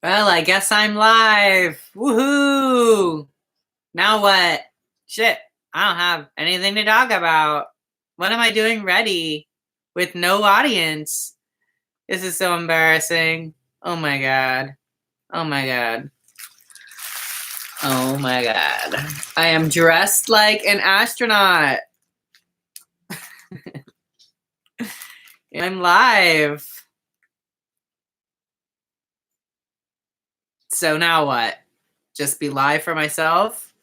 Well, I guess I'm live. Woohoo! Now what? Shit, I don't have anything to talk about. What am I doing ready with no audience? This is so embarrassing. Oh my god. Oh my god. Oh my god. I am dressed like an astronaut. I'm live. So now what? Just be live for myself?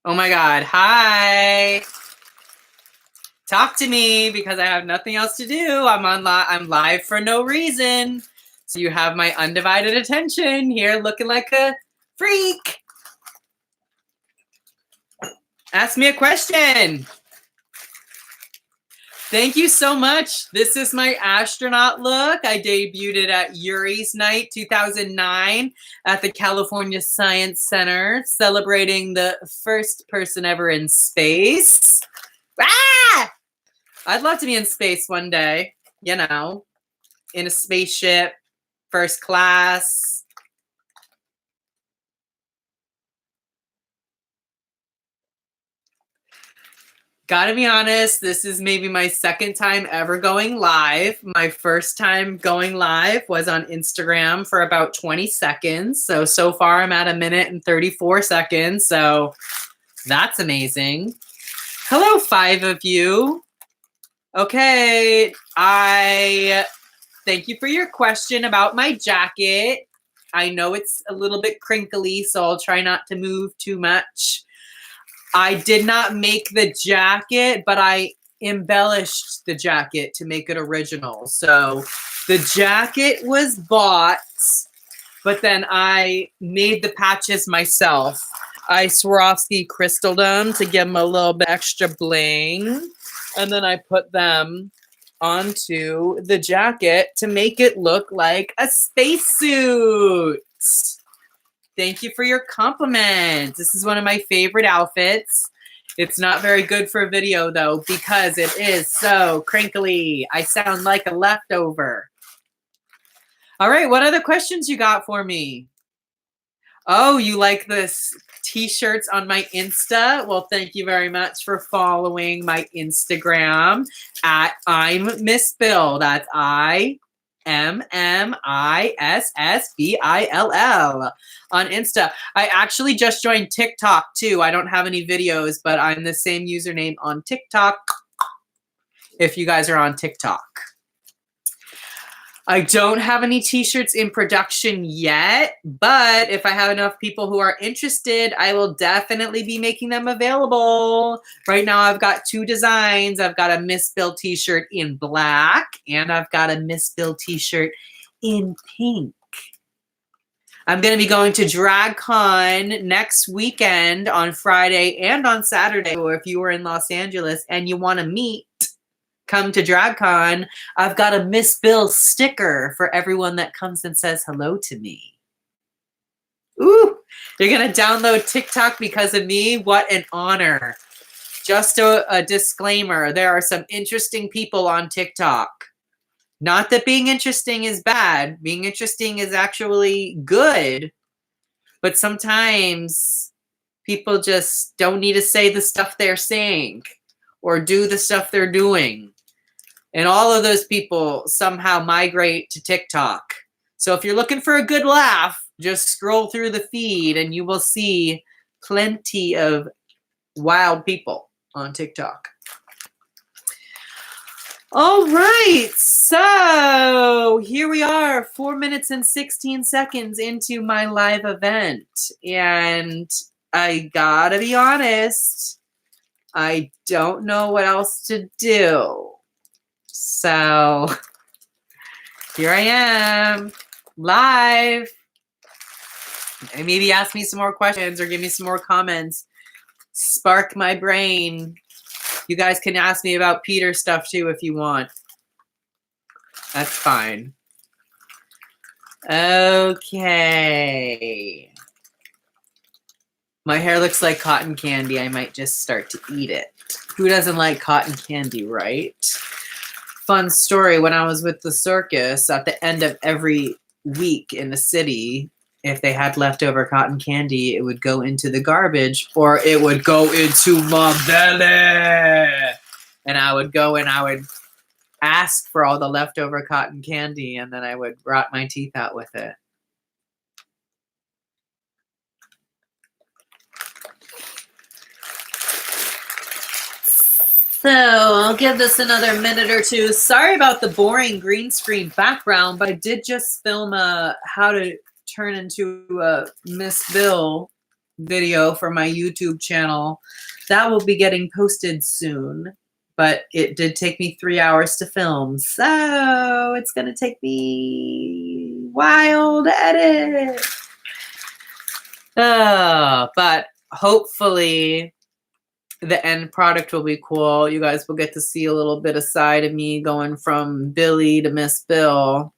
Oh my god. Hi. Talk to me because I have nothing else to do. I'm live for no reason. So you have my undivided attention here looking like a freak. Ask me a question. Thank you so much. This is my astronaut look. I debuted it at Yuri's Night 2009 at the California Science Center, celebrating the first person ever in space. Ah! I'd love to be in space one day, you know, in a spaceship, first class. Gotta be honest, this is maybe my second time ever going live. My first time going live was on Instagram for about 20 seconds. So far I'm at 1 minute and 34 seconds. So that's amazing. Hello, 5 of you. Okay, I thank you for your question about my jacket. I know it's a little bit crinkly, so I'll try not to move too much. I did not make the jacket, but I embellished the jacket to make it original. So the jacket was bought, but then I made the patches myself. I Swarovski crystalled them to give them a little bit extra bling. And then I put them onto the jacket to make it look like a spacesuit. Thank you for your compliment. This is one of my favorite outfits. It's not very good for video though because it is so crinkly. I sound like a leftover. All right, what other questions you got for me? Oh, you like this t-shirts on my Insta? Well, thank you very much for following my Instagram at I'm Miss Bill. That's IMMISSBILL on Insta. I actually just joined TikTok too. I don't have any videos, but I'm the same username on TikTok if you guys are on TikTok. I don't have any t-shirts in production yet, but if I have enough people who are interested, I will definitely be making them available. Right now I've got 2 designs. I've got a Miss Bill t-shirt in black and I've got a Miss Bill t-shirt in pink. I'm going to be going to DragCon next weekend on Friday and on Saturday. So if you are in Los Angeles and you want to meet, come to DragCon. I've got a Miss Bill sticker for everyone that comes and says hello to me. Ooh, you're going to download TikTok because of me? What an honor. Just a disclaimer, there are some interesting people on TikTok. Not that being interesting is bad. Being interesting is actually good. But sometimes people just don't need to say the stuff they're saying or do the stuff they're doing. And all of those people somehow migrate to TikTok. So if you're looking for a good laugh, just scroll through the feed and you will see plenty of wild people on TikTok. All right, so here we are, 4 minutes and 16 seconds into my live event. And I gotta be honest, I don't know what else to do. So here I am, live. And maybe ask me some more questions or give me some more comments. Spark my brain. You guys can ask me about Peter stuff too if you want. That's fine. Okay. My hair looks like cotton candy. I might just start to eat it. Who doesn't like cotton candy, right? fun story. When I was with the circus, at the end of every week in the city, if they had leftover cotton candy, it would go into the garbage or it would go into my belly. And I would go and I would ask for all the leftover cotton candy, and then I would rot my teeth out with it. So I'll give this another minute or two. Sorry about the boring green screen background, but I did just film a how to turn into a Miss Bill video for my YouTube channel. That will be getting posted soon, but it did take me 3 hours to film. So it's going to take me a while to edit. But hopefully the end product will be cool. You guys will get to see a little bit of side of me going from Billy to Miss Bill.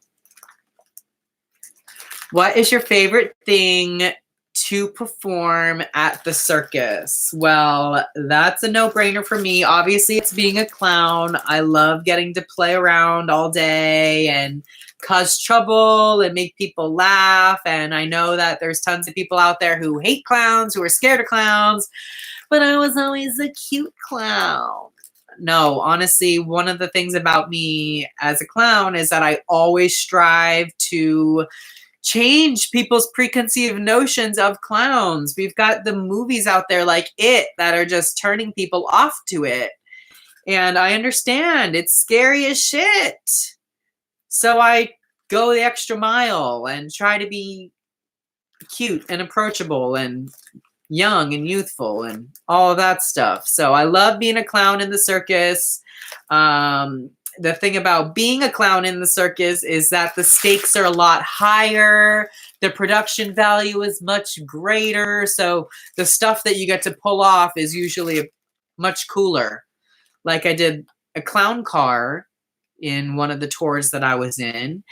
What is your favorite thing to perform at the circus? Well, that's a no-brainer for me. Obviously, it's being a clown. I love getting to play around all day and cause trouble and make people laugh. And I know that there's tons of people out there who hate clowns, who are scared of clowns, but I was always a cute clown. No, honestly, one of the things about me as a clown is that I always strive to change people's preconceived notions of clowns. We've got the movies out there like It that are just turning people off to it. And I understand it's scary as shit. So I go the extra mile and try to be cute and approachable and young and youthful and all of that stuff. So I love being a clown in the circus. The thing about being a clown in the circus is that the stakes are a lot higher. The production value is much greater. So the stuff that you get to pull off is usually much cooler. Like I did a clown car in one of the tours that I was in.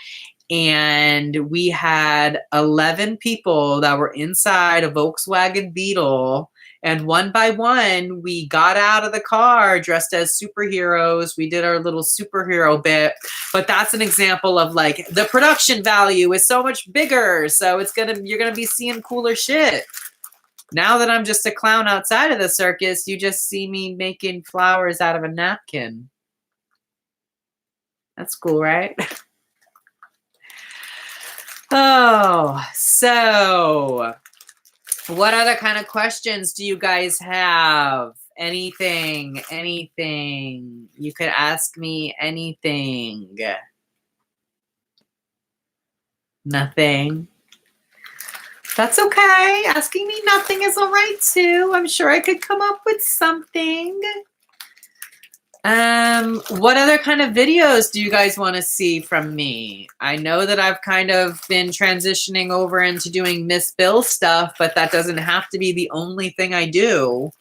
And we had 11 people that were inside a Volkswagen Beetle. And one by one, we got out of the car dressed as superheroes. We did our little superhero bit. But that's an example of like the production value is so much bigger. So you're gonna be seeing cooler shit. Now that I'm just a clown outside of the circus, you just see me making flowers out of a napkin. That's cool, right? Oh, so what other kind of questions do you guys have? Anything. You could ask me anything. Nothing. That's okay. Asking me nothing is all right too. I'm sure I could come up with something. What other kind of videos do you guys want to see from me? I know that I've kind of been transitioning over into doing Miss Bill stuff, but that doesn't have to be the only thing I do.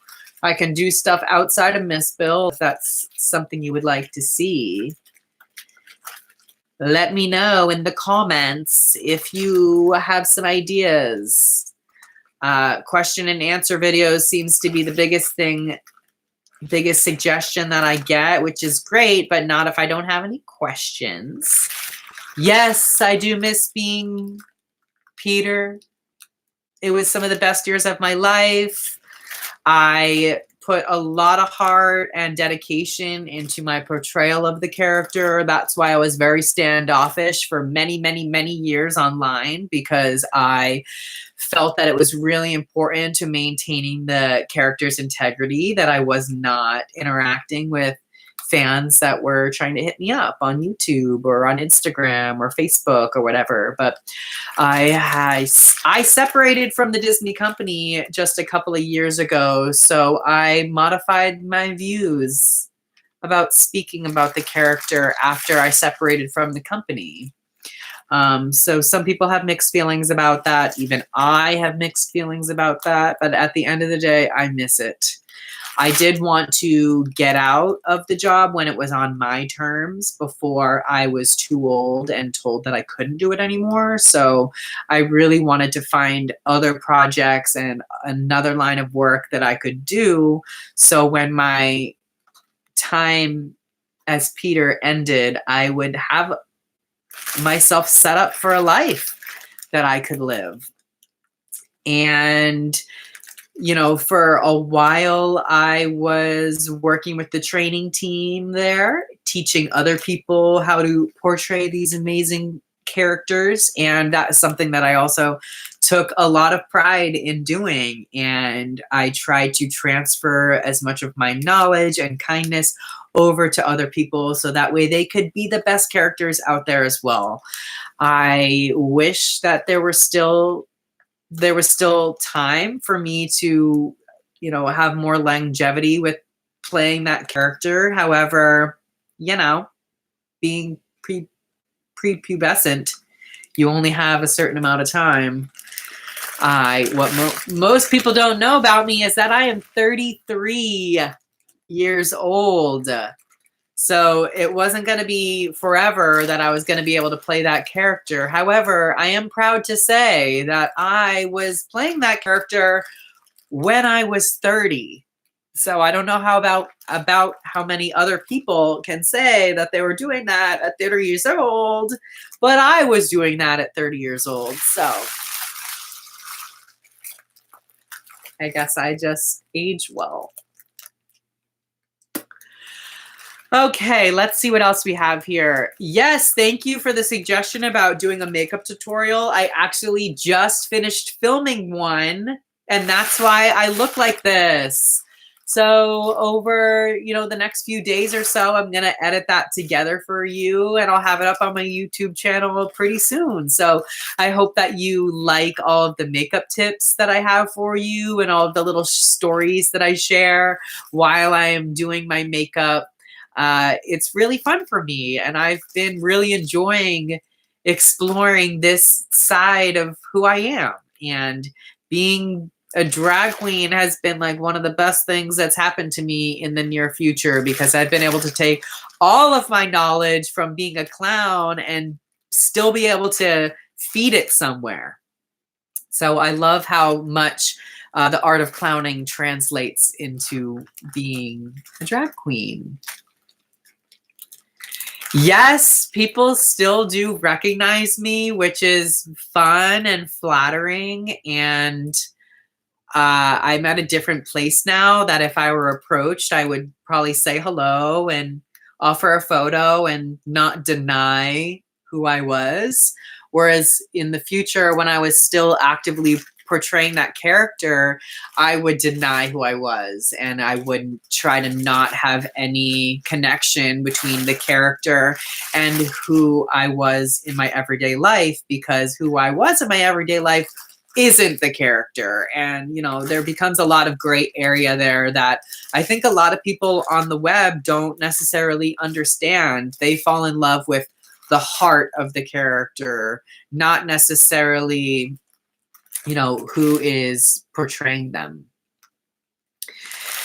I can do stuff outside of Miss Bill if that's something you would like to see. Let me know in the comments if you have some ideas. Question and answer videos seems to be the biggest suggestion that I get, which is great, but not if I don't have any questions. Yes, I do miss being Peter. It was some of the best years of my life. I put a lot of heart and dedication into my portrayal of the character. That's why I was very standoffish for many, many, many years online, because I felt that it was really important to maintaining the character's integrity, that I was not interacting with fans that were trying to hit me up on YouTube or on Instagram or Facebook or whatever. But I separated from the Disney company just a couple of years ago, so I modified my views about speaking about the character after I separated from the company. So some people have mixed feelings about that. Even I have mixed feelings about that. But at the end of the day, I miss it. I did want to get out of the job when it was on my terms before I was too old and told that I couldn't do it anymore. So I really wanted to find other projects and another line of work that I could do. So when my time as Peter ended, I would have myself set up for a life that I could live. And, you know, for a while, I was working with the training team there, teaching other people how to portray these amazing characters. And that is something that I also took a lot of pride in doing. And I tried to transfer as much of my knowledge and kindness over to other people so that way they could be the best characters out there as well. I wish that there was still time for me to, you know, have more longevity with playing that character. However, you know, being prepubescent, you only have a certain amount of time. Most people don't know about me is that I am 33 years old. So it wasn't going to be forever that I was going to be able to play that character. However, I am proud to say that I was playing that character when I was 30. So I don't know about how many other people can say that they were doing that at 30 years old, but I was doing that at 30 years old. So I guess I just age well. Okay, let's see what else we have here. Yes, thank you for the suggestion about doing a makeup tutorial. I actually just finished filming one, and that's why I look like this. So over, you know, the next few days or so, I'm going to edit that together for you, and I'll have it up on my YouTube channel pretty soon. So I hope that you like all of the makeup tips that I have for you and all of the little stories that I share while I am doing my makeup. It's really fun for me, and I've been really enjoying exploring this side of who I am. And being a drag queen has been like one of the best things that's happened to me in the near future, because I've been able to take all of my knowledge from being a clown and still be able to feed it somewhere. So I love how much the art of clowning translates into being a drag queen. Yes, people still do recognize me, which is fun and flattering. And I'm at a different place now that if I were approached, I would probably say hello and offer a photo and not deny who I was. Whereas in the future, when I was still actively portraying that character, I would deny who I was, and I would try to not have any connection between the character and who I was in my everyday life, because who I was in my everyday life isn't the character. And, you know, there becomes a lot of gray area there that I think a lot of people on the web don't necessarily understand. They fall in love with the heart of the character, not necessarily, you know, who is portraying them.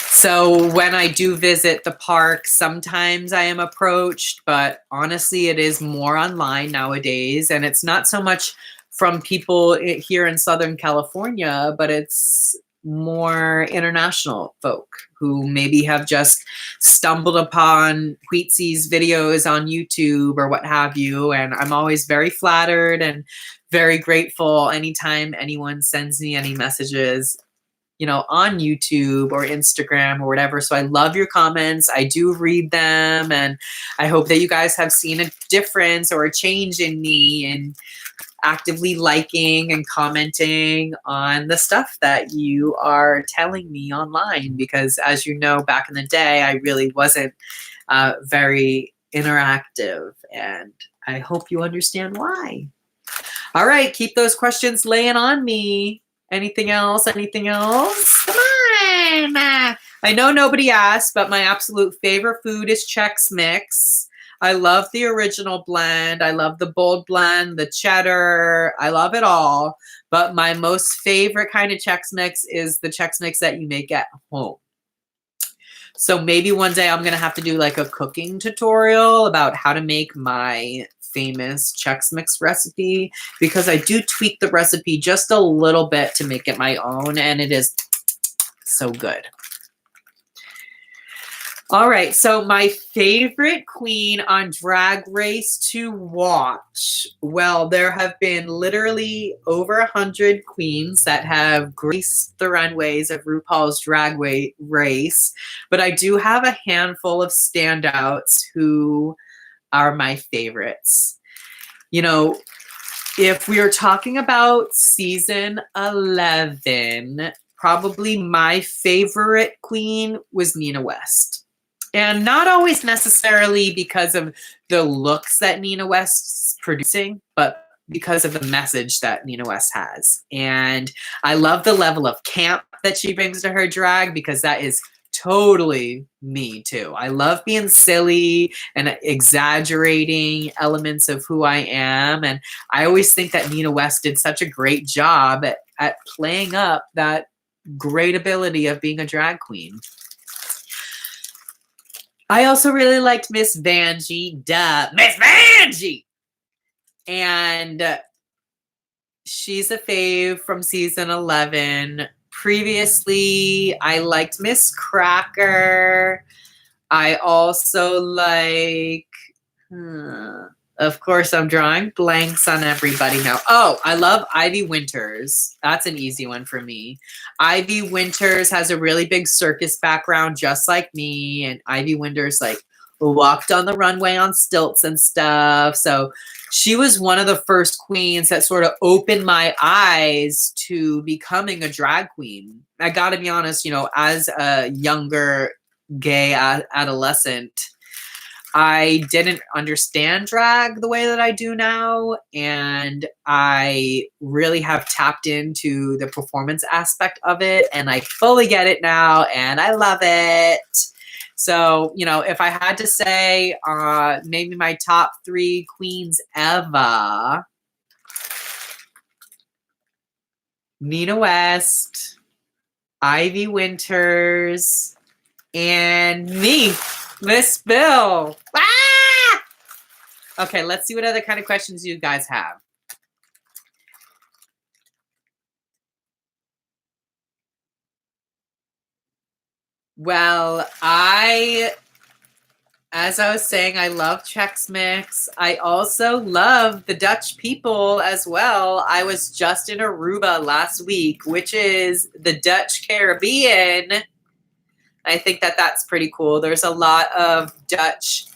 So when I do visit the park, sometimes I am approached, but honestly, it is more online nowadays. And it's not so much from people here in Southern California, but it's more international folk who maybe have just stumbled upon Wheatsy's videos on YouTube or what have you. And I'm always very flattered and very grateful anytime anyone sends me any messages, you know, on YouTube or Instagram or whatever. So I love your comments. I do read them, and I hope that you guys have seen a difference or a change in me and actively liking and commenting on the stuff that you are telling me online, because as you know, back in the day, I really wasn't very interactive, and I hope you understand why. All right, keep those questions laying on me. Anything else? Anything else? Come on. I know nobody asked, but my absolute favorite food is Chex Mix. I love the original blend. I love the bold blend, the cheddar. I love it all. But my most favorite kind of Chex Mix is the Chex Mix that you make at home. So maybe one day I'm going to have to do like a cooking tutorial about how to make my famous Chex Mix recipe, because I do tweak the recipe just a little bit to make it my own, and it is so good. All right, so my favorite queen on Drag Race to watch. Well, there have been literally over 100 queens that have graced the runways of RuPaul's Race, but I do have a handful of standouts who are my favorites. You know, if we are talking about season 11, probably my favorite queen was Nina West. And not always necessarily because of the looks that Nina West's producing, but because of the message that Nina West has. And I love the level of camp that she brings to her drag because that is totally me too. I love being silly and exaggerating elements of who I am. And I always think that Nina West did such a great job at playing up that great ability of being a drag queen. I also really liked Miss Vanjie. Duh, Miss Vanjie! And she's a fave from season 11. Previously, I liked Miss Cracker. I also like... Of course, I'm drawing blanks on everybody now. Oh, I love Ivy Winters. That's an easy one for me. Ivy Winters has a really big circus background, just like me. And Ivy Winters, like, walked on the runway on stilts and stuff. So she was one of the first queens that sort of opened my eyes to becoming a drag queen. I gotta be honest, as a younger gay adolescent, I didn't understand drag the way that I do now, and I really have tapped into the performance aspect of it, and I fully get it now, and I love it. So, if I had to say maybe my top 3 queens ever, Nina West, Ivy Winters, and me, Miss Bill. Ah! Okay, let's see what other kind of questions you guys have. Well, as I was saying, I love Chex Mix. I also love the Dutch people as well. I was just in Aruba last week, which is the Dutch Caribbean. I think that that's pretty cool. There's a lot of Dutch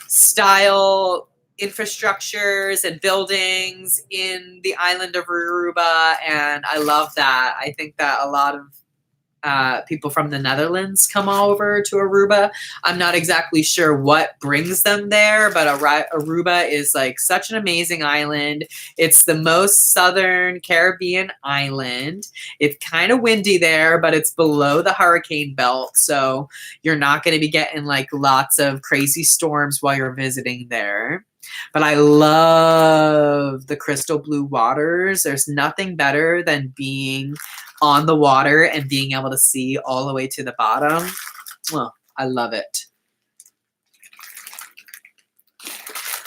style infrastructures and buildings in the island of Aruba, and I love that. I think that a lot of people from the Netherlands come over to Aruba. I'm not exactly sure what brings them there, but Aruba is like such an amazing island. It's the most southern Caribbean island. It's kind of windy there, but it's below the hurricane belt, so you're not going to be getting like lots of crazy storms while you're visiting there. But I love the crystal blue waters. There's nothing better than being on the water and being able to see all the way to the bottom. Well, I love it.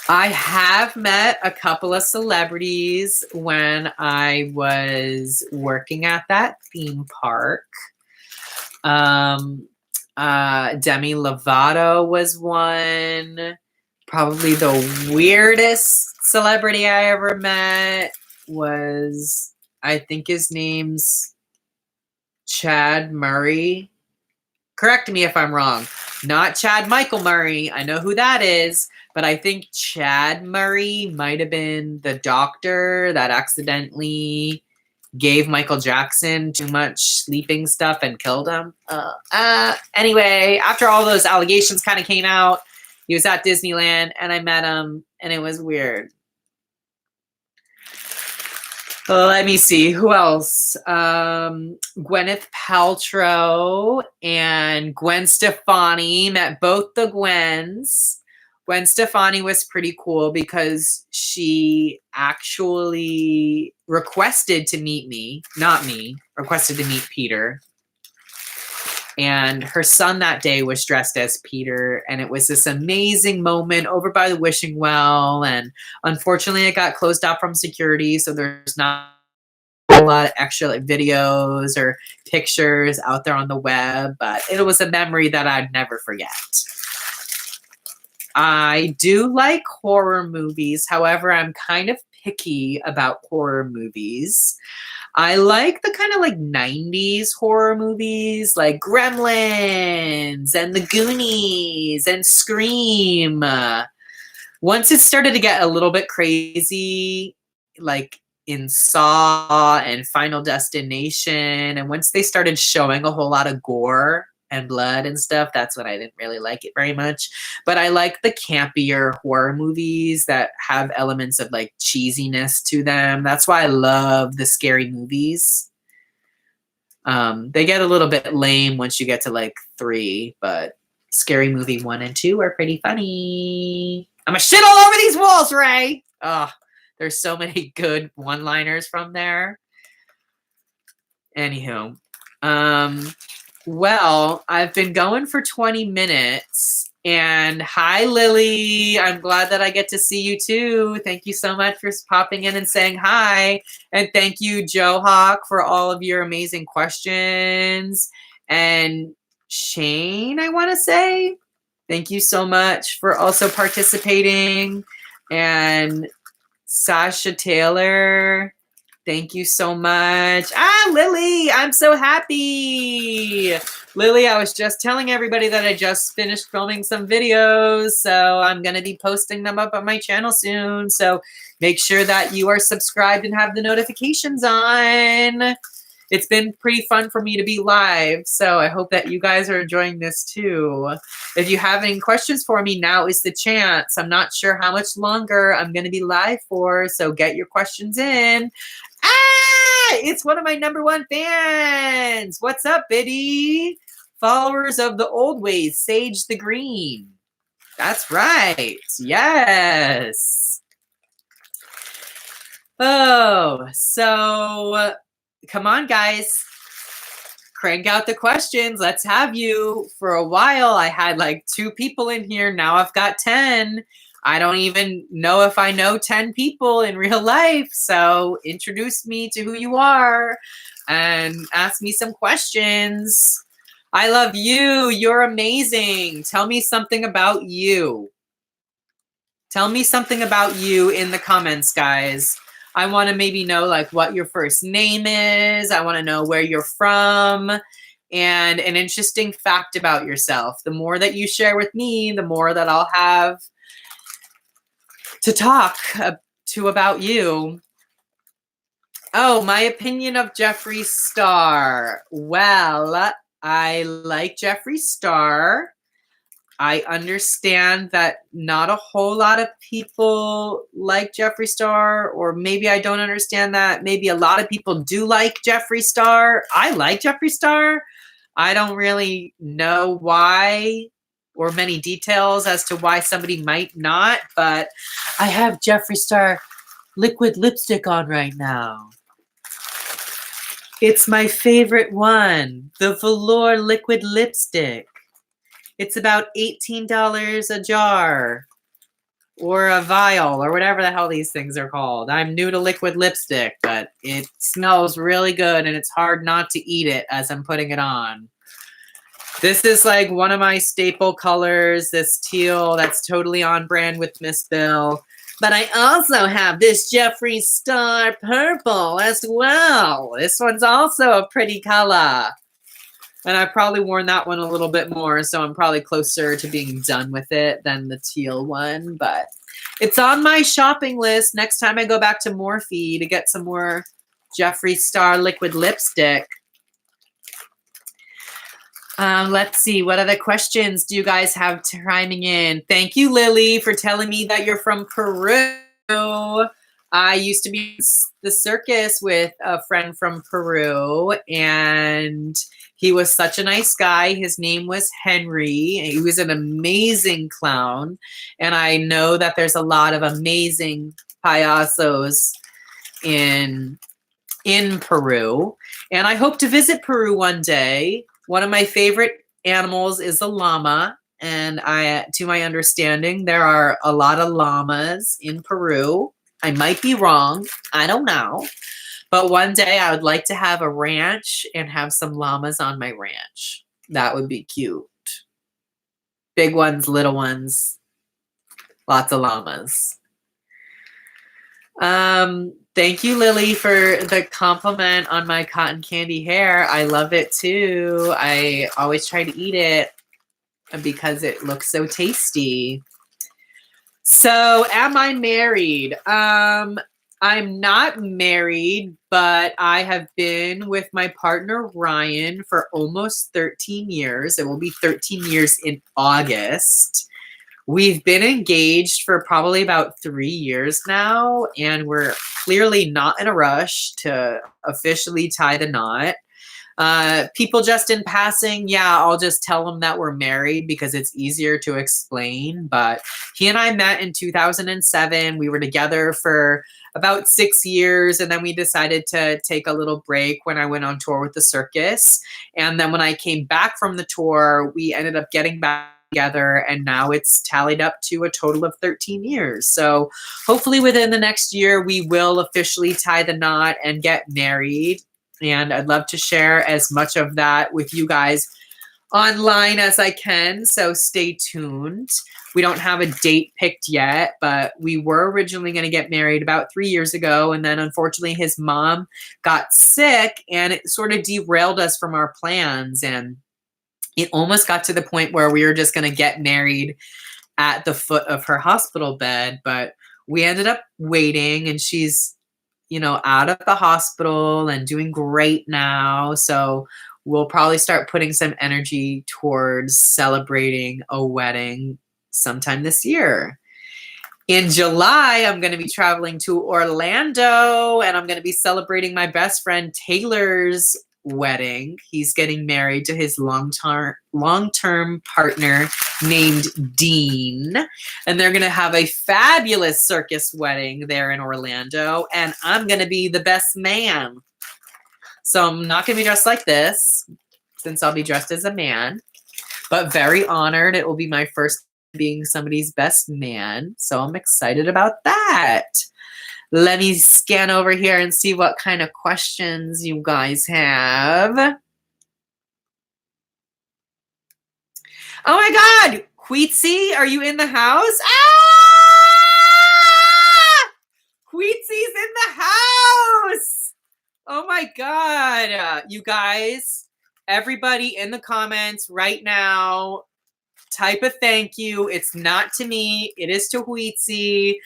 I have met a couple of celebrities when I was working at that theme park. Demi Lovato was one. Probably the weirdest celebrity I ever met was, I think his name's Chad Murray. Correct me if I'm wrong. Not Chad Michael Murray. I know who that is, but I think Chad Murray might have been the doctor that accidentally gave Michael Jackson too much sleeping stuff and killed him. Anyway, after all those allegations kind of came out, he was at Disneyland, and I met him, and it was weird. Let me see. Who else? Gwyneth Paltrow and Gwen Stefani. Met both the Gwens. Gwen Stefani was pretty cool because she actually requested to meet me. Not me. Requested to meet Peter. And her son that day was dressed as Peter, and it was this amazing moment over by the wishing well. And unfortunately, it got closed off from security, so there's not a lot of extra like videos or pictures out there on the web, but it was a memory that I'd never forget. I do like horror movies. However, I'm kind of picky about horror movies. I like the kind of like 90s horror movies like Gremlins and The Goonies and Scream. Once it started to get a little bit crazy, like in Saw and Final Destination, and once they started showing a whole lot of gore and blood and stuff, that's when I didn't really like it very much. But I like the campier horror movies that have elements of like cheesiness to them. That's why I love the scary movies. They get a little bit lame once you get to like 3, but Scary Movie 1 and 2 are pretty funny. I'm gonna shit all over these walls, Ray! Oh, there's so many good one-liners from there. Anywho. Well, I've been going for 20 minutes. And hi, Lily. I'm glad that I get to see you too. Thank you so much for popping in and saying hi. And thank you, Joe Hawk, for all of your amazing questions. And Shane, I want to say, thank you so much for also participating. And Sasha Taylor, thank you so much. Ah, Lily, I'm so happy. Lily, I was just telling everybody that I just finished filming some videos, so I'm going to be posting them up on my channel soon. So make sure that you are subscribed and have the notifications on. It's been pretty fun for me to be live, so I hope that you guys are enjoying this too. If you have any questions for me, now is the chance. I'm not sure how much longer I'm going to be live for, so get your questions in. Ah, it's one of my #1 fans. What's up, Biddy? Followers of the old ways, Sage the Green. That's right. Yes. Oh, so come on, guys. Crank out the questions. Let's have you. For a while, I had like 2 people in here. Now I've got 10. I don't even know if I know 10 people in real life. So introduce me to who you are and ask me some questions. I love you. You're amazing. Tell me something about you. Tell me something about you in the comments, guys. I want to maybe know like what your first name is. I want to know where you're from and an interesting fact about yourself. The more that you share with me, the more that I'll have to talk to about you. Oh, my opinion of Jeffree Star. Well, I like Jeffree Star. I understand that not a whole lot of people like Jeffree Star, or maybe I don't understand that. Maybe a lot of people do like Jeffree Star. I like Jeffree Star. I don't really know why or many details as to why somebody might not, but I have Jeffree Star liquid lipstick on right now. It's my favorite one, the Velour liquid lipstick. It's about $18 a jar or a vial or whatever the hell these things are called. I'm new to liquid lipstick, but it smells really good and it's hard not to eat it as I'm putting it on. This is like one of my staple colors, this teal that's totally on brand with Miss Bill. But I also have this Jeffree Star purple as well. This one's also a pretty color. And I've probably worn that one a little bit more, so I'm probably closer to being done with it than the teal one. But it's on my shopping list next time I go back to Morphe to get some more Jeffree Star liquid lipstick. Let's see. What other questions do you guys have chiming in? Thank you, Lily, for telling me that you're from Peru. I used to be in the circus with a friend from Peru, and he was such a nice guy. His name was Henry. He was an amazing clown, and I know that there's a lot of amazing payasos in Peru, and I hope to visit Peru one day. One of my favorite animals is a llama, and to my understanding, there are a lot of llamas in Peru. I might be wrong. I don't know. But one day I would like to have a ranch and have some llamas on my ranch. That would be cute. Big ones, little ones, lots of llamas. Thank you, Lily, for the compliment on my cotton candy hair. I love it too. I always try to eat it because it looks so tasty. So, am I married? I'm not married, but I have been with my partner Ryan for almost 13 years. It will be 13 years in August. We've been engaged for probably about 3 years now, and we're clearly not in a rush to officially tie the knot. People just in passing, yeah, I'll just tell them that we're married because it's easier to explain. But he and I met in 2007. We were together for about 6 years, and then we decided to take a little break when I went on tour with the circus. And then when I came back from the tour, we ended up getting back together, and now it's tallied up to a total of 13 years. So hopefully within the next year, we will officially tie the knot and get married. And I'd love to share as much of that with you guys online as I can. So stay tuned. We don't have a date picked yet, but we were originally going to get married about 3 years ago. And then unfortunately, his mom got sick and it sort of derailed us from our plans. And it almost got to the point where we were just going to get married at the foot of her hospital bed. But we ended up waiting, and she's, out of the hospital and doing great now. So we'll probably start putting some energy towards celebrating a wedding sometime this year. In July, I'm going to be traveling to Orlando, and I'm going to be celebrating my best friend Taylor's wedding. He's getting married to his long-term partner named Dean, and they're going to have a fabulous circus wedding there in Orlando, and I'm going to be the best man. So I'm not going to be dressed like this, since I'll be dressed as a man, but very honored. It will be my first being somebody's best man, so I'm excited about that. Let me scan over here and see what kind of questions you guys have. Oh my God, Queetsy, are you in the house? Ah! Queetsy's in the house. Oh my God. You guys, everybody in the comments right now, type a thank you. It's not to me. It is to Queetsy.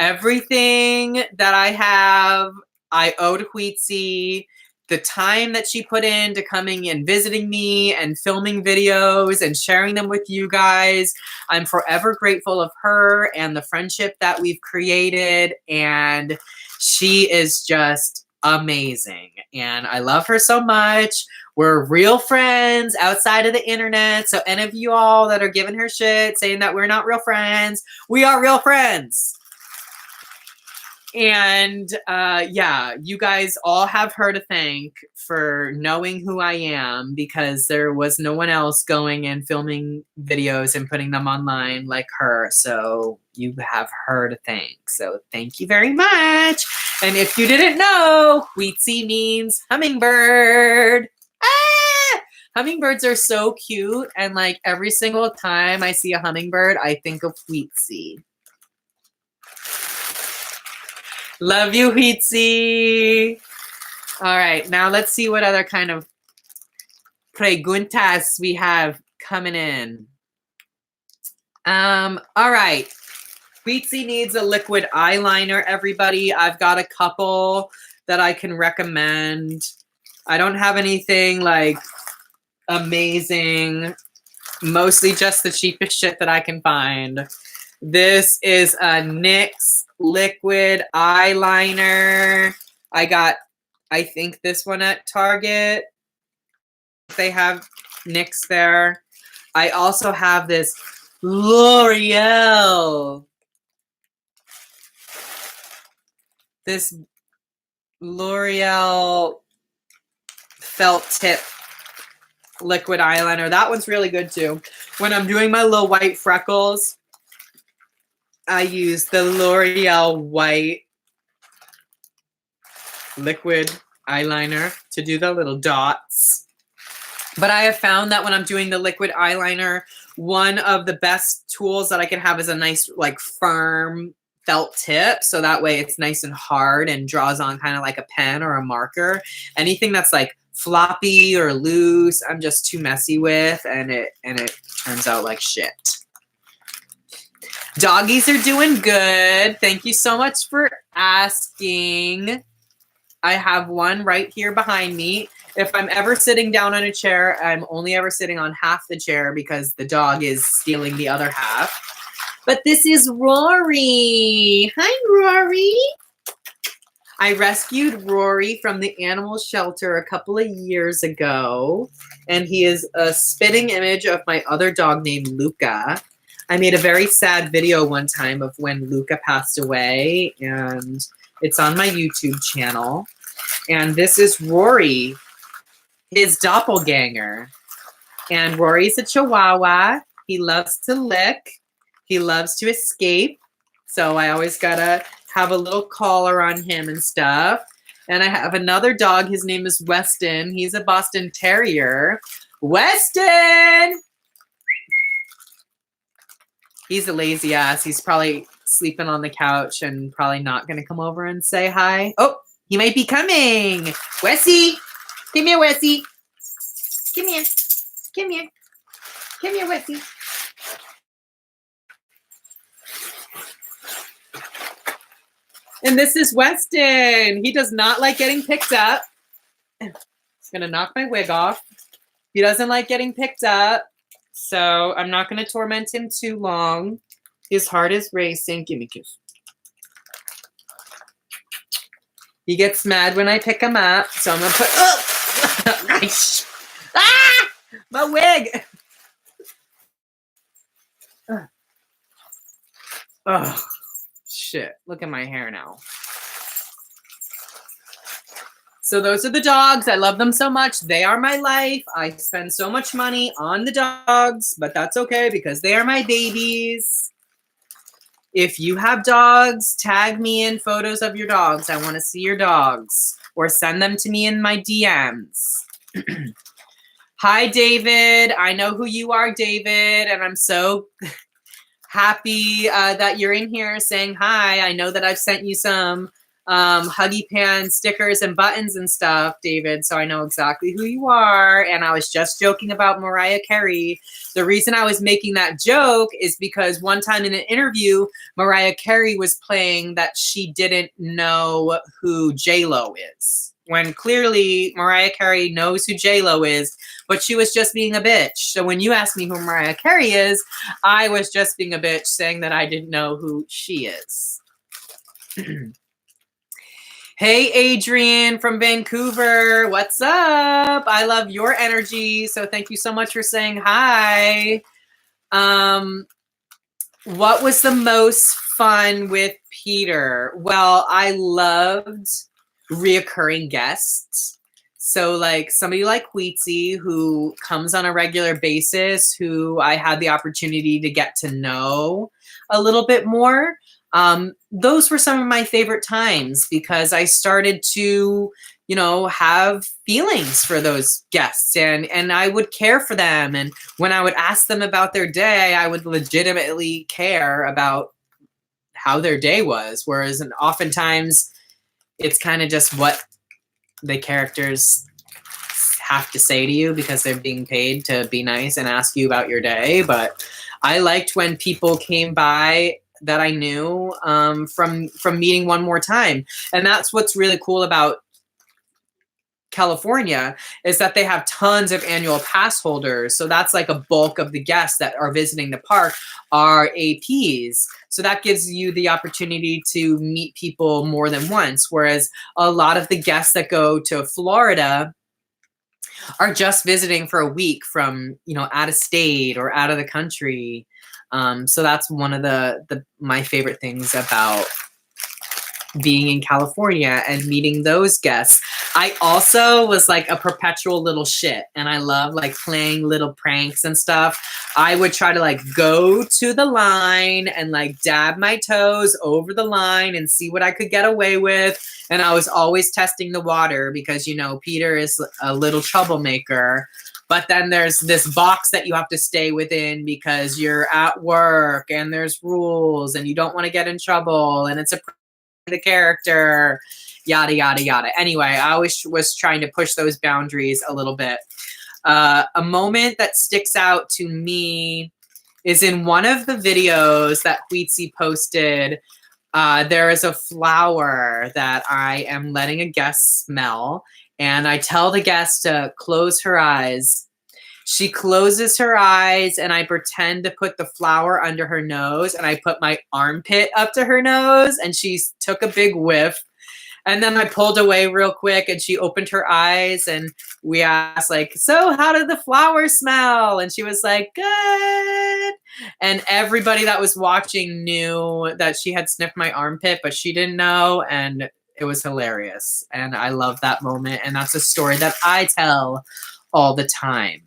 Everything that I have, I owe to Queetsy. The time that she put into coming and visiting me and filming videos and sharing them with you guys, I'm forever grateful of her and the friendship that we've created. And she is just amazing. And I love her so much. We're real friends outside of the internet. So any of you all that are giving her shit, saying that we're not real friends, we are real friends. And yeah, you guys all have her to thank for knowing who I am, because there was no one else going and filming videos and putting them online like her. So you have her to thank. So thank you very much. And if you didn't know, Queetsy means hummingbird. Ah! Hummingbirds are so cute. And like every single time I see a hummingbird, I think of Queetsy. Love you, Queetsy. All right, now let's see what other kind of preguntas we have coming in. All right. Queetsy needs a liquid eyeliner, everybody. I've got a couple that I can recommend. I don't have anything like amazing, mostly just the cheapest shit that I can find. This is a NYX liquid eyeliner. I got, I think, this one at Target. They have NYX there. I also have this L'Oreal. This L'Oreal felt tip liquid eyeliner. That one's really good too. When I'm doing my little white freckles, I use the L'Oreal white liquid eyeliner to do the little dots. But I have found that when I'm doing the liquid eyeliner, one of the best tools that I can have is a nice, like, firm felt tip. So that way it's nice and hard and draws on kind of like a pen or a marker. Anything that's like floppy or loose, I'm just too messy with, and it turns out like shit. Doggies are doing good. Thank you so much for asking. I have one right here behind me. If I'm ever sitting down on a chair, I'm only ever sitting on half the chair because the dog is stealing the other half. But this is Rory. Hi, Rory. I rescued Rory from the animal shelter a couple of years ago, and he is a spitting image of my other dog named Luca. I made a very sad video one time of when Luca passed away, and it's on my YouTube channel. And this is Rory, his doppelganger. And Rory's a Chihuahua. He loves to lick. He loves to escape. So I always gotta have a little collar on him and stuff. And I have another dog. His name is Weston. He's a Boston Terrier. Weston! He's a lazy ass. He's probably sleeping on the couch and probably not going to come over and say hi. Oh, he might be coming. Wessie. Come here, Wessie. Come here. Come here. Come here, Wessie. And this is Weston. He does not like getting picked up. I'm going to knock my wig off. He doesn't like getting picked up. So I'm not going to torment him too long. His heart is racing. Give me a kiss. He gets mad when I pick him up. So I'm going to put... Oh! Ah! My wig! Oh, shit. Look at my hair now. So those are the dogs. I love them so much. They are my life. I spend so much money on the dogs, but that's okay because they are my babies. If you have dogs, tag me in photos of your dogs. I want to see your dogs, or send them to me in my DMs. Hi, David. I know who you are, David, and I'm so happy that you're in here saying hi. I know that I've sent you some Huggy Pan stickers and buttons and stuff, David, so I know exactly who you are. And I was just joking about Mariah Carey. The reason I was making that joke is because one time in an interview, Mariah Carey was playing that she didn't know who J-Lo is, when clearly Mariah Carey knows who J-Lo is, but she was just being a bitch. So when you asked me who Mariah Carey is, I was just being a bitch saying that I didn't know who she is. Hey, Adrian from Vancouver. What's up? I love your energy. So thank you so much for saying hi. What was the most fun with Peter? Well, I loved reoccurring guests. So like somebody like Queetsy, who comes on a regular basis, who I had the opportunity to get to know a little bit more. Those were some of my favorite times because I started to, you know, have feelings for those guests, and I would care for them. And when I would ask them about their day, I would legitimately care about how their day was. Whereas oftentimes it's kind of just what the characters have to say to you because they're being paid to be nice and ask you about your day. But I liked when people came by that I knew from meeting one more time. And that's what's really cool about California, is that they have tons of annual pass holders. So that's like a bulk of the guests that are visiting the park are APs. So that gives you the opportunity to meet people more than once. Whereas a lot of the guests that go to Florida are just visiting for a week from, you know, out of state or out of the country. So that's one of my favorite things about being in California and meeting those guests. I also was like a perpetual little shit, and I love like playing little pranks and stuff. I would try to like go to the line and like dab my toes over the line and see what I could get away with. And I was always testing the water because, you know, Peter is a little troublemaker. But then there's this box that you have to stay within because you're at work and there's rules and you don't want to get in trouble and it's the character, yada, yada, yada. Anyway, I always was trying to push those boundaries a little bit. A moment that sticks out to me is in one of the videos that Wheatsy posted. There is a flower that I am letting a guest smell, and I tell the guest to close her eyes. She closes her eyes, and I pretend to put the flower under her nose, and I put my armpit up to her nose, and she took a big whiff. And then I pulled away real quick, and she opened her eyes, and we asked, like, so how did the flower smell? And she was like, good. And everybody that was watching knew that she had sniffed my armpit, but she didn't know, and it was hilarious. And I love that moment, and that's a story that I tell all the time.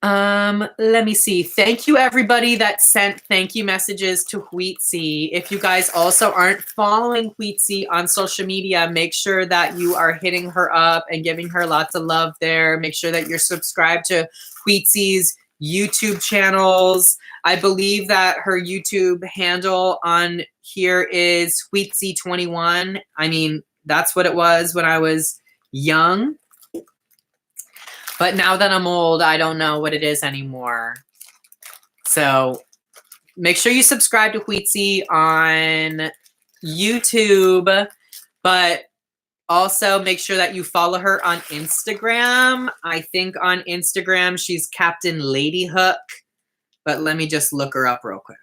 Let me see. Thank you, everybody that sent thank you messages to Wheatsy. If you guys also aren't following Wheatsy on social media, make sure that you are hitting her up and giving her lots of love there. Make sure that you're subscribed to Wheatsy's YouTube channels. I believe that her YouTube handle on here is Wheatsy21. I mean, that's what it was when I was young. But now that I'm old, I don't know what it is anymore. So make sure you subscribe to Wheatsy on YouTube, but also make sure that you follow her on Instagram. I think on Instagram, she's Captain Lady Hook, but let me just look her up real quick.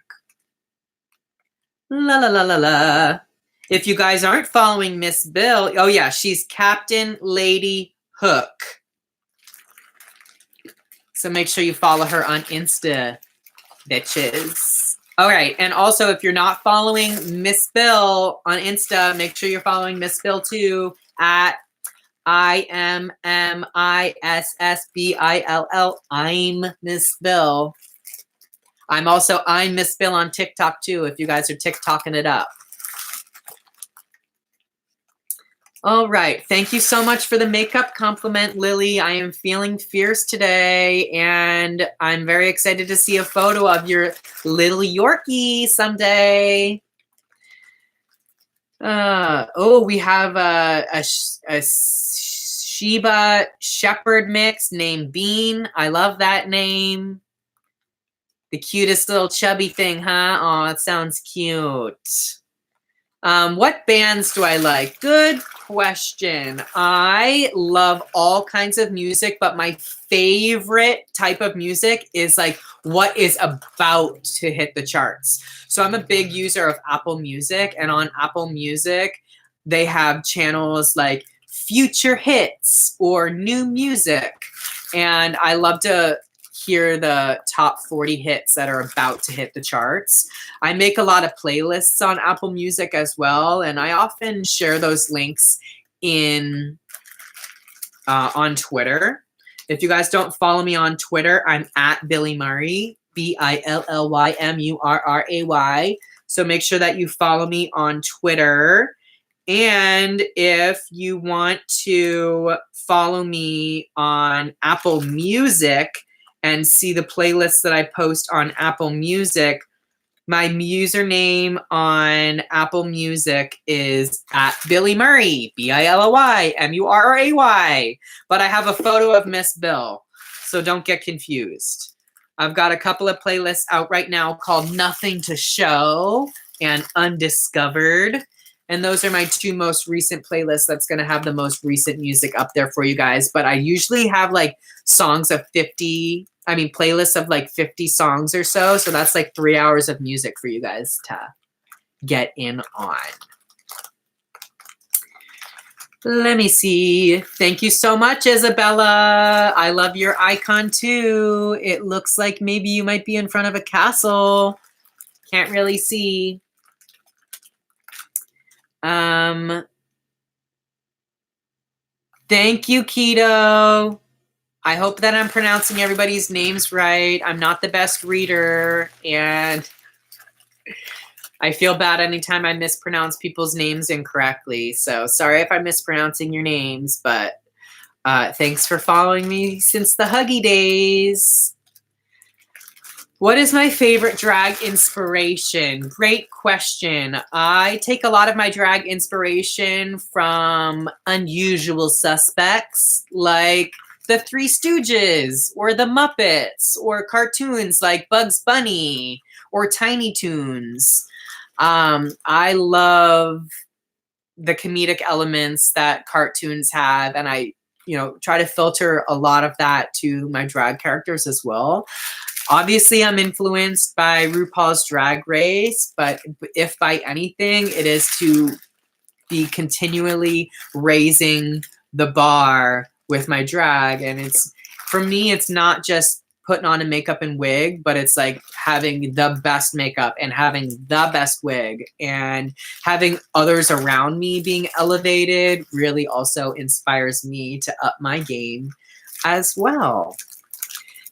La la la la la. If you guys aren't following Miss Bill, oh yeah, she's Captain Lady Hook. So make sure you follow her on Insta, bitches. All right. And also, if you're not following Miss Bill on Insta, make sure you're following Miss Bill too at IMMISSBILL. I'm Miss Bill. I'm Miss Bill on TikTok too, if you guys are TikToking it up. All right. Thank you so much for the makeup compliment, Lily. I am feeling fierce today, and I'm very excited to see a photo of your little Yorkie someday. We have a Shiba Shepherd mix named Bean. I love that name. The cutest little chubby thing, huh? Oh, it sounds cute. What bands do I like? Good question. I love all kinds of music, but my favorite type of music is like what is about to hit the charts. So I'm a big user of Apple Music, and on Apple Music, they have channels like Future Hits or New Music. And I love to hear the top 40 hits that are about to hit the charts. I make a lot of playlists on Apple Music as well, and I often share those links in on Twitter. If you guys don't follow me on Twitter, I'm at Billy Murray, BILLYMURRAY. So make sure that you follow me on Twitter. And if you want to follow me on Apple Music and see the playlists that I post on Apple Music, my username on Apple Music is at Billy Murray, BILLYMURRAY. But I have a photo of Miss Bill, so don't get confused. I've got a couple of playlists out right now called Nothing to Show and Undiscovered. And those are my two most recent playlists that's going to have the most recent music up there for you guys. But I usually have like playlists of like 50 songs or so. So that's like 3 hours of music for you guys to get in on. Let me see. Thank you so much, Isabella. I love your icon too. It looks like maybe you might be in front of a castle. Can't really see. Thank you, Keto. I hope that I'm pronouncing everybody's names right. I'm not the best reader, and I feel bad anytime I mispronounce people's names incorrectly. So sorry if I'm mispronouncing your names, but thanks for following me since the Huggy days. What is my favorite drag inspiration? Great question. I take a lot of my drag inspiration from unusual suspects like the Three Stooges or the Muppets or cartoons like Bugs Bunny or Tiny Toons. I love the comedic elements that cartoons have, and I, try to filter a lot of that to my drag characters as well. Obviously, I'm influenced by RuPaul's Drag Race, but if by anything, it is to be continually raising the bar with my drag. And for me, it's not just putting on a makeup and wig, but it's like having the best makeup and having the best wig and having others around me being elevated really also inspires me to up my game as well.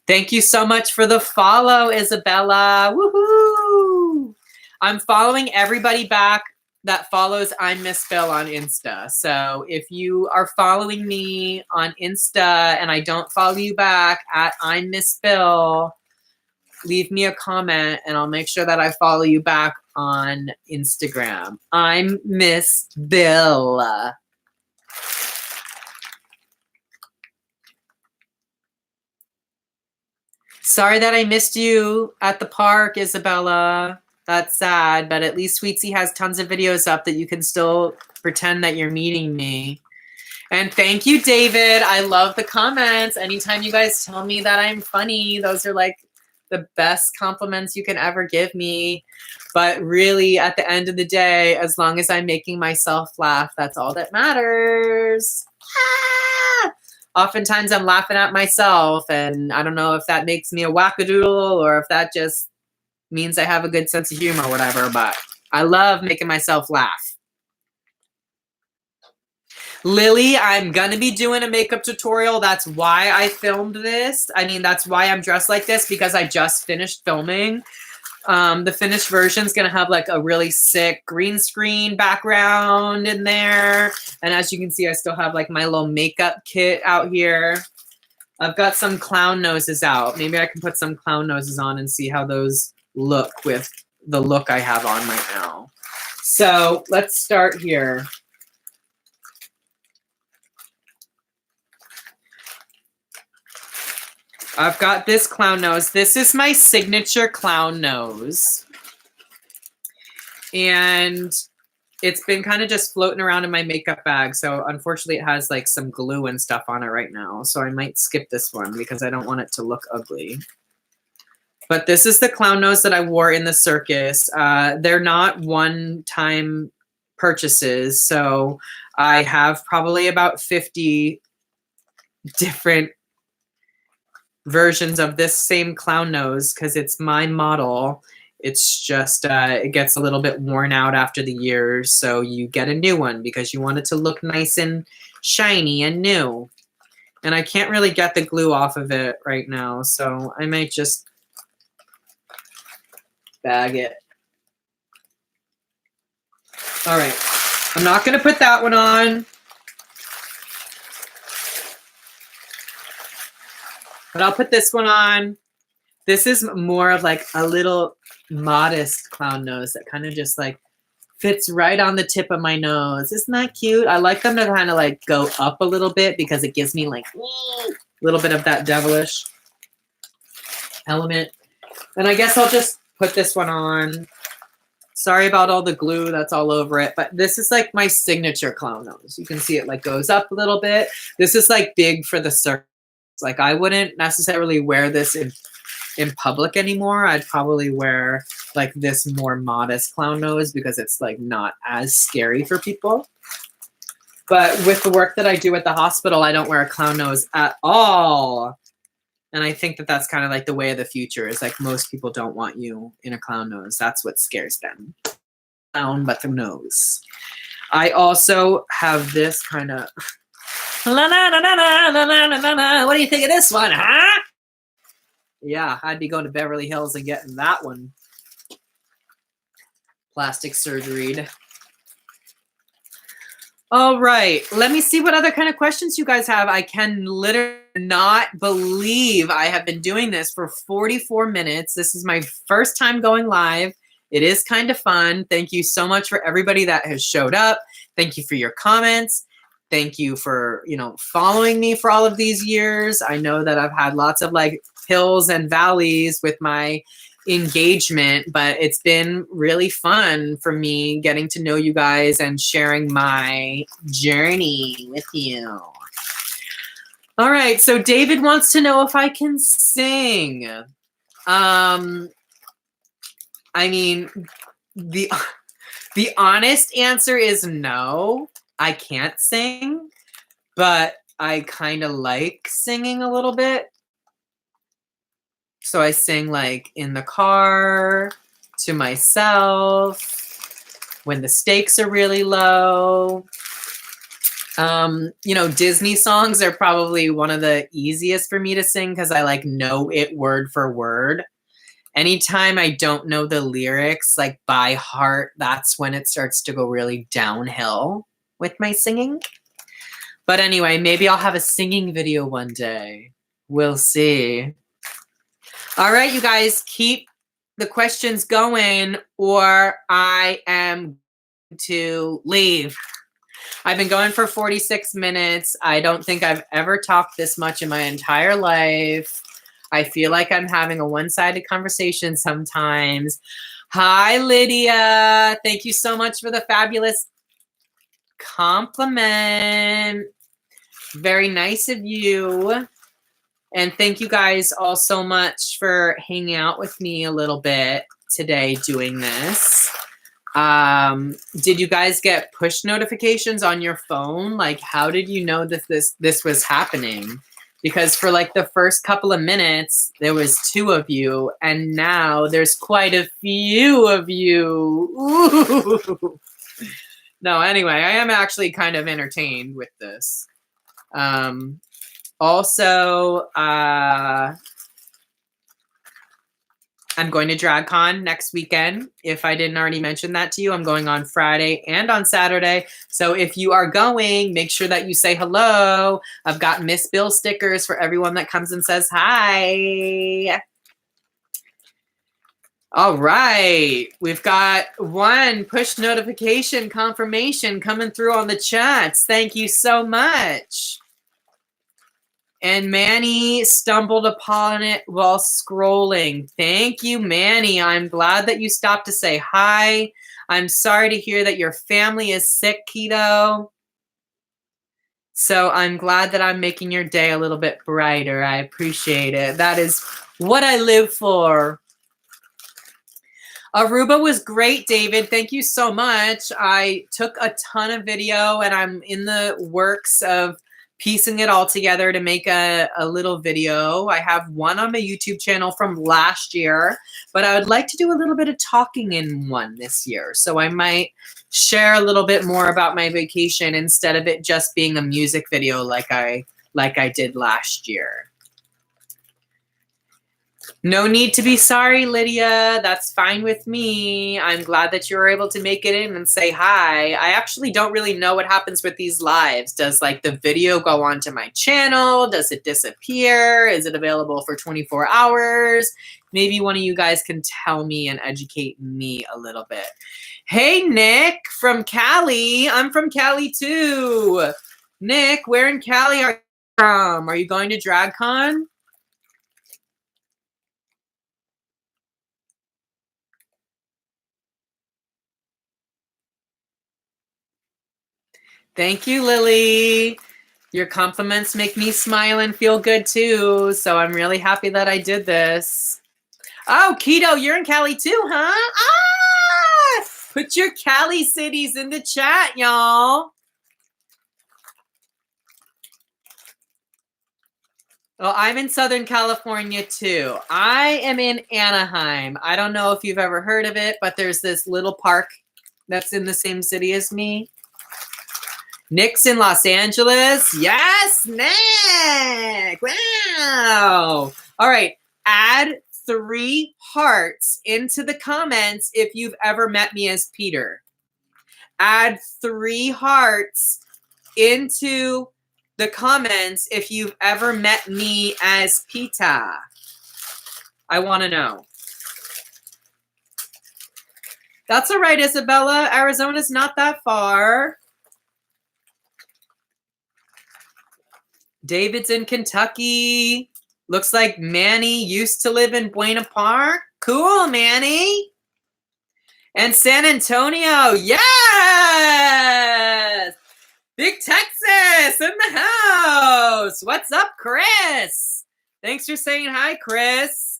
Thank you so much for the follow, Isabella. Woohoo! I'm following everybody back that follows I'm Miss Bill on Insta. So if you are following me on Insta and I don't follow you back at I'm Miss Bill, leave me a comment and I'll make sure that I follow you back on Instagram. I'm Miss Bill. Sorry that I missed you at the park, Isabella. That's sad, but at least Sweetsy has tons of videos up that you can still pretend that you're meeting me. And thank you, David. I love the comments. Anytime you guys tell me that I'm funny, those are like the best compliments you can ever give me. But really, at the end of the day, as long as I'm making myself laugh, that's all that matters. Ah! Oftentimes I'm laughing at myself, and I don't know if that makes me a wackadoodle or if that just means I have a good sense of humor or whatever, but I love making myself laugh. Lily, I'm gonna be doing a makeup tutorial. That's why I filmed this. I mean, that's why I'm dressed like this, because I just finished filming. The finished version is going to have like a really sick green screen background in there. And as you can see, I still have like my little makeup kit out here. I've got some clown noses out. Maybe I can put some clown noses on and see how those look with the look I have on right now. So let's start here. I've got this clown nose. This is my signature clown nose. And it's been kind of just floating around in my makeup bag. So unfortunately, it has like some glue and stuff on it right now. So I might skip this one because I don't want it to look ugly. But this is the clown nose that I wore in the circus. They're not one-time purchases. So I have probably about 50 different versions of this same clown nose because it's my model. It's just, it gets a little bit worn out after the years, so you get a new one because you want it to look nice and shiny and new. And I can't really get the glue off of it right now, so I might just bag it. All right, I'm not gonna put that one on. But I'll put this one on. This is more of like a little modest clown nose that kind of just like fits right on the tip of my nose. Isn't that cute? I like them to kind of like go up a little bit because it gives me like a little bit of that devilish element. And I guess I'll just put this one on. Sorry about all the glue that's all over it, but this is like my signature clown nose. You can see it like goes up a little bit. This is like big for the circus. Like I wouldn't necessarily wear this in public anymore. I'd probably wear like this more modest clown nose because it's like not as scary for people. But with the work that I do at the hospital, I don't wear a clown nose at all. And I think that that's kind of like the way of the future is like most people don't want you in a clown nose. That's what scares them. Clown, but the nose. I also have this kind of La, la, la, la, la, la, la, la, la. What do you think of this one, huh? Yeah, I'd be going to Beverly Hills and getting that one plastic surgery'd. All right, let me see what other kind of questions you guys have. I can literally not believe I have been doing this for 44 minutes. This is my first time going live. It is kind of fun. Thank you so much for everybody that has showed up. Thank you for your comments. Thank you for, following me for all of these years. I know that I've had lots of like hills and valleys with my engagement, but it's been really fun for me getting to know you guys and sharing my journey with you. All right, so David wants to know if I can sing. I mean, the honest answer is no, I can't sing, but I kind of like singing a little bit. So I sing like in the car, to myself, when the stakes are really low. Disney songs are probably one of the easiest for me to sing because I like know it word for word. Anytime I don't know the lyrics like by heart, that's when it starts to go really downhill with my singing. But anyway, maybe I'll have a singing video one day. We'll see. All right, you guys, keep the questions going or I am to leave. I've been going for 46 minutes. I don't think I've ever talked this much in my entire life. I feel like I'm having a one-sided conversation sometimes. Hi, Lydia. Thank you so much for the fabulous compliment. Very nice of you. And thank you guys all so much for hanging out with me a little bit today doing this. Did you guys get push notifications on your phone? Like, how did you know that this was happening? Because for like the first couple of minutes, there was 2 of you, and now there's quite a few of you. Ooh. No, anyway, I am actually kind of entertained with this. Also, I'm going to DragCon next weekend. If I didn't already mention that to you, I'm going on Friday and on Saturday. So if you are going, make sure that you say hello. I've got Miss Bill stickers for everyone that comes and says hi. All right. We've got 1 push notification confirmation coming through on the chats. Thank you so much. And Manny stumbled upon it while scrolling. Thank you, Manny. I'm glad that you stopped to say hi. I'm sorry to hear that your family is sick, Keto. So I'm glad that I'm making your day a little bit brighter. I appreciate it. That is what I live for. Aruba was great, David. Thank you so much. I took a ton of video and I'm in the works of piecing it all together to make a little video. I have one on my YouTube channel from last year, but I would like to do a little bit of talking in one this year. So I might share a little bit more about my vacation instead of it just being a music video like I did last year. No need to be sorry, Lydia. That's fine with me. I'm glad that you were able to make it in and say hi. I actually don't really know what happens with these lives. Does like the video go onto my channel? Does it disappear? Is it available for 24 hours? Maybe one of you guys can tell me and educate me a little bit. Hey, Nick from Cali. I'm from Cali too. Nick, where in Cali are you from? Are you going to DragCon? Thank you, Lily. Your compliments make me smile and feel good too. So I'm really happy that I did this. Oh, Keto, you're in Cali too, huh? Ah! Put your Cali cities in the chat, y'all. Well, I'm in Southern California too. I am in Anaheim. I don't know if you've ever heard of it, but there's this little park that's in the same city as me. Nick's in Los Angeles. Yes, Nick. Wow. All right. Add 3 hearts into the comments if you've ever met me as Peter. Add 3 hearts into the comments if you've ever met me as Pita. I want to know. That's all right, Isabella. Arizona's not that far. David's in Kentucky. Looks like Manny used to live in Buena Park. Cool, Manny. And San Antonio. Yes! Big Texas in the house. What's up, Chris? Thanks for saying hi, Chris.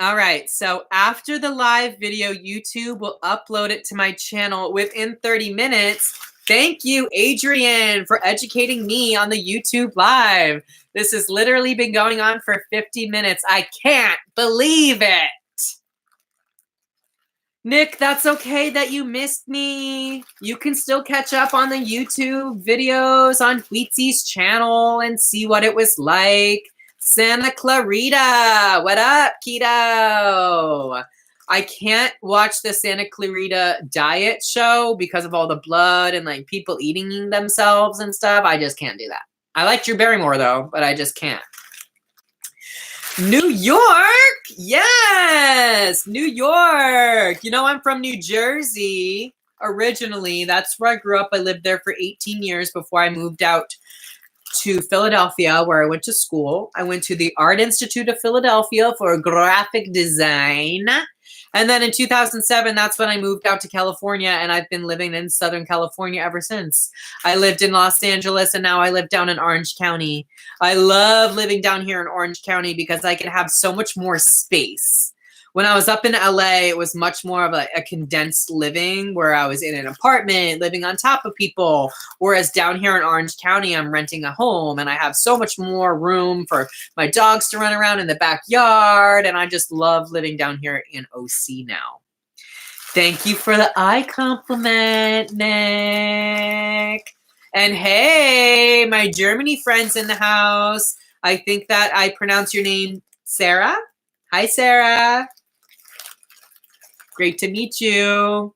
All right, so after the live video, YouTube will upload it to my channel within 30 minutes. Thank you, Adrian, for educating me on the YouTube Live. This has literally been going on for 50 minutes. I can't believe it. Nick, that's okay that you missed me. You can still catch up on the YouTube videos on Wheatsy's channel and see what it was like. Santa Clarita, what up, Keto? I can't watch the Santa Clarita diet show because of all the blood and like people eating themselves and stuff. I just can't do that. I like Drew Barrymore though, but I just can't. New York! Yes! New York! You know, I'm from New Jersey originally. That's where I grew up. I lived there for 18 years before I moved out to Philadelphia, where I went to school. I went to the Art Institute of Philadelphia for graphic design. And then in 2007, that's when I moved out to California, and I've been living in Southern California ever since. I lived in Los Angeles, and now I live down in Orange County. I love living down here in Orange County because I can have so much more space. When I was up in LA, it was much more of a condensed living where I was in an apartment, living on top of people. Whereas down here in Orange County, I'm renting a home and I have so much more room for my dogs to run around in the backyard. And I just love living down here in OC now. Thank you for the eye compliment, Nick. And hey, my Germany friends in the house. I think that I pronounce your name Sarah. Hi, Sarah. Great to meet you.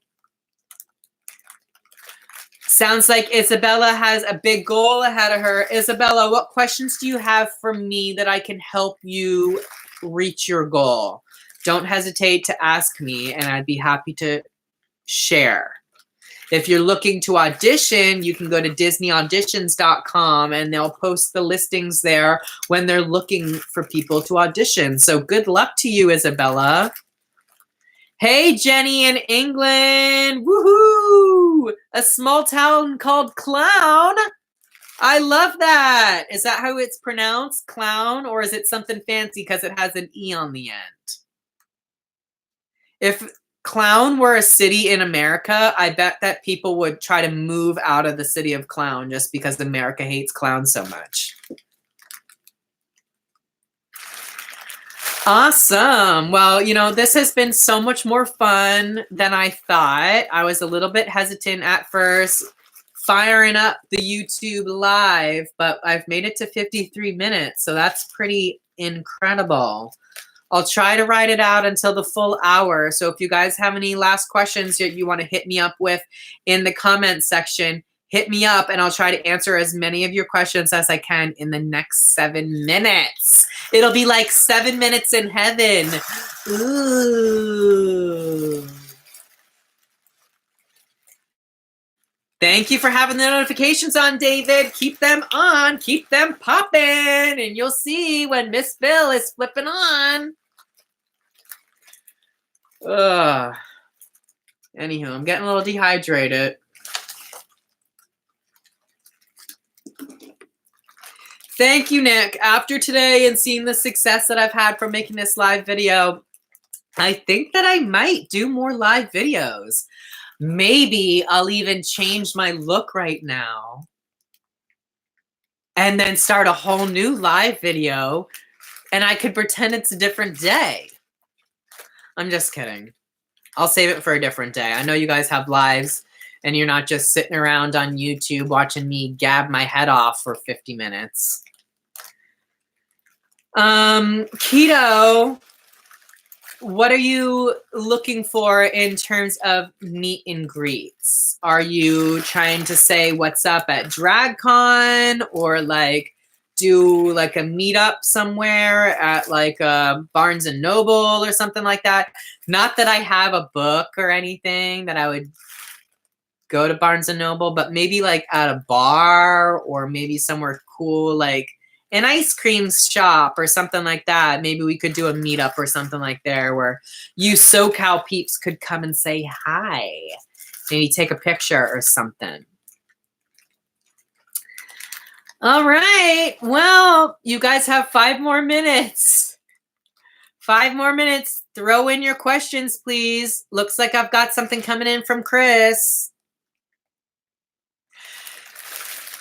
Sounds like Isabella has a big goal ahead of her. Isabella, what questions do you have for me that I can help you reach your goal? Don't hesitate to ask me, and I'd be happy to share. If you're looking to audition, you can go to disneyauditions.com and they'll post the listings there when they're looking for people to audition. So good luck to you, Isabella. Hey, Jenny in England. Woohoo! A small town called Clown. I love that. Is that how it's pronounced, Clown? Or is it something fancy because it has an E on the end? If Clown were a city in America, I bet that people would try to move out of the city of Clown just because America hates clowns so much. Awesome. Well, you know, this has been so much more fun than I thought. I was a little bit hesitant at first firing up the YouTube Live, but I've made it to 53 minutes, so that's pretty incredible. I'll try to write it out until the full hour. So if you guys have any last questions that you want to hit me up with in the comments section, hit me up and I'll try to answer as many of your questions as I can in the next 7 minutes. It'll be like 7 minutes in heaven. Ooh. Thank you for having the notifications on, David. Keep them on. Keep them popping. And you'll see when Miss Phil is flipping on. Anywho, I'm getting a little dehydrated. Thank you, Nick. After today and seeing the success that I've had from making this live video, I think that I might do more live videos. Maybe I'll even change my look right now and then start a whole new live video and I could pretend it's a different day. I'm just kidding. I'll save it for a different day. I know you guys have lives and you're not just sitting around on YouTube watching me gab my head off for 50 minutes. Keto, what are you looking for in terms of meet and greets? Are you trying to say what's up at DragCon, or like do like a meetup somewhere at like a Barnes and Noble or something like that? Not that I have a book or anything that I would go to Barnes and Noble, but maybe like at a bar, or maybe somewhere cool like an ice cream shop or something like that. Maybe we could do a meetup or something like there where you SoCal peeps could come and say hi. Maybe take a picture or something. All right. Well, you guys have 5 more minutes. 5 more minutes. Throw in your questions, please. Looks like I've got something coming in from Chris.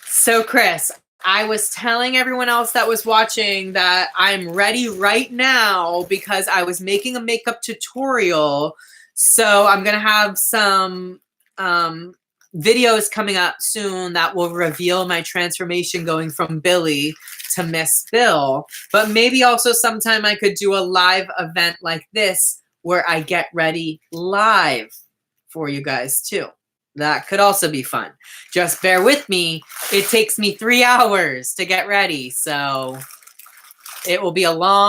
So, Chris, I was telling everyone else that was watching that I'm ready right now because I was making a makeup tutorial. So I'm going to have some videos coming up soon that will reveal my transformation going from Billy to Miss Bill. But maybe also sometime I could do a live event like this where I get ready live for you guys too. That could also be fun. Just bear with me. It takes me 3 hours to get ready, so it will be a long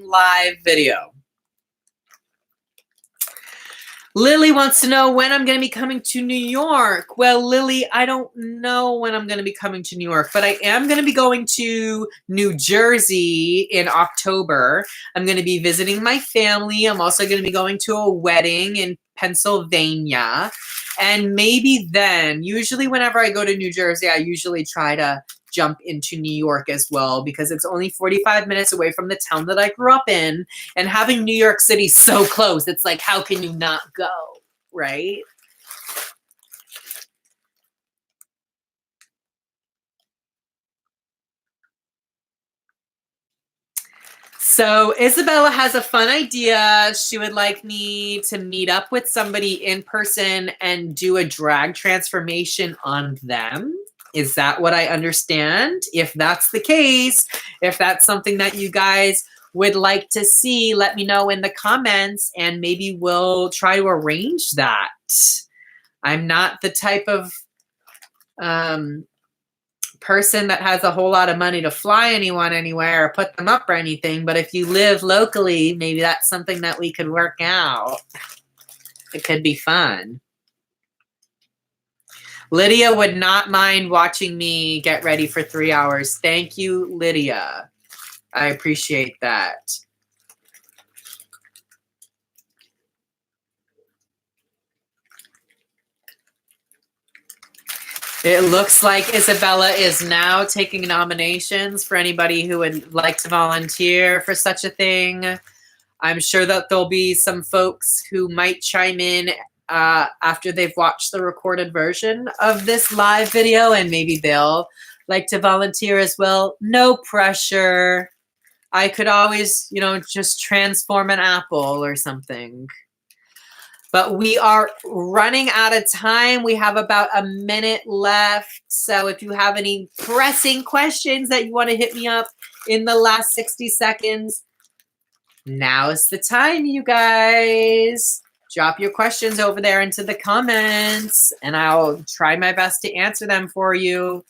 live video. Lily wants to know when I'm going to be coming to New York. Well, Lily, I don't know when I'm going to be coming to New York, but I am going to be going to New Jersey in October. I'm going to be visiting my family. I'm also going to be going to a wedding in Pennsylvania. And maybe then, usually whenever I go to New Jersey, I usually try to jump into New York as well, because it's only 45 minutes away from the town that I grew up in, and having New York City so close, it's like, how can you not go, right? So Isabella has a fun idea. She would like me to meet up with somebody in person and do a drag transformation on them. Is that what I understand? If that's the case, if that's something that you guys would like to see, let me know in the comments and maybe we'll try to arrange that. I'm not the type of person that has a whole lot of money to fly anyone anywhere or put them up or anything, but if you live locally, maybe that's something that we could work out. It could be fun. Lydia would not mind watching me get ready for 3 hours. Thank you, Lydia. I appreciate that. It looks like Isabella is now taking nominations for anybody who would like to volunteer for such a thing. I'm sure that there'll be some folks who might chime in after they've watched the recorded version of this live video, and maybe they'll like to volunteer as well. No pressure. I could always, just transform an apple or something. But we are running out of time. We have about a minute left. So if you have any pressing questions that you want to hit me up in the last 60 seconds, now is the time, you guys. Drop your questions over there into the comments, and I'll try my best to answer them for you.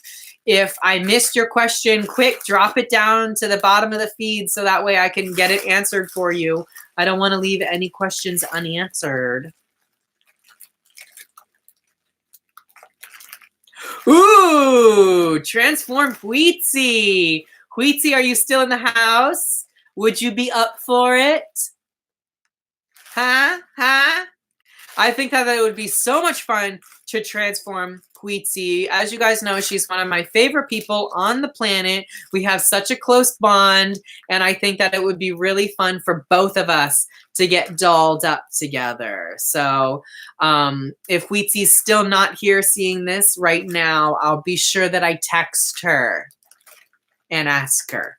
If I missed your question, quick, drop it down to the bottom of the feed so that way I can get it answered for you. I don't want to leave any questions unanswered. Ooh, transform Queetsy. Queetsy, are you still in the house? Would you be up for it? Huh? I think that it would be so much fun to transform Queetsy. As you guys know, she's one of my favorite people on the planet. We have such a close bond, and I think that it would be really fun for both of us to get dolled up together. So if Queetsy's still not here seeing this right now, I'll be sure that I text her and ask her.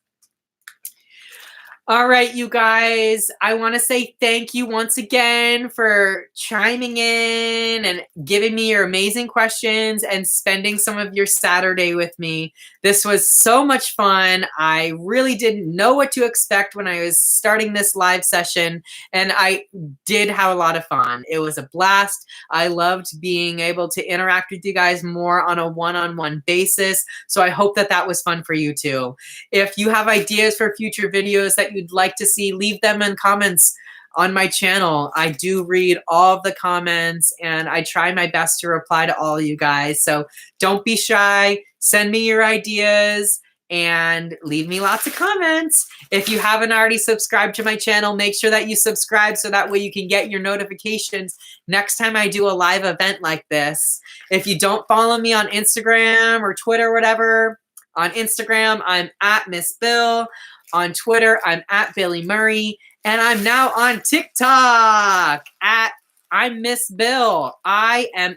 All right, you guys, I want to say thank you once again for chiming in and giving me your amazing questions and spending some of your Saturday with me. This was so much fun. I really didn't know what to expect when I was starting this live session, and I did have a lot of fun. It was a blast. I loved being able to interact with you guys more on a one-on-one basis, so I hope that that was fun for you too. If you have ideas for future videos that you'd like to see, leave them in comments on my channel. I do read all of the comments and I try my best to reply to all of you guys. So don't be shy. Send me your ideas and leave me lots of comments. If you haven't already subscribed to my channel, make sure that you subscribe so that way you can get your notifications next time I do a live event like this. If you don't follow me on Instagram or Twitter or whatever, on Instagram, I'm at Miss Bill. On Twitter, I'm at Billy Murray. And I'm now on TikTok at I'm Miss Bill. IMMISSVILL.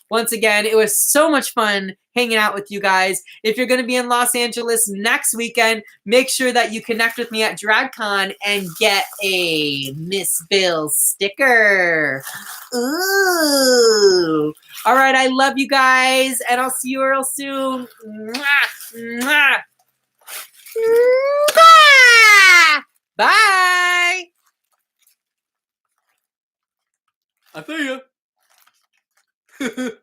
Once again, it was so much fun hanging out with you guys. If you're going to be in Los Angeles next weekend, make sure that you connect with me at DragCon and get a Miss Bill sticker. Ooh. All right, I love you guys, and I'll see you real soon. Mwah, mwah. Mwah. Bye. I see you.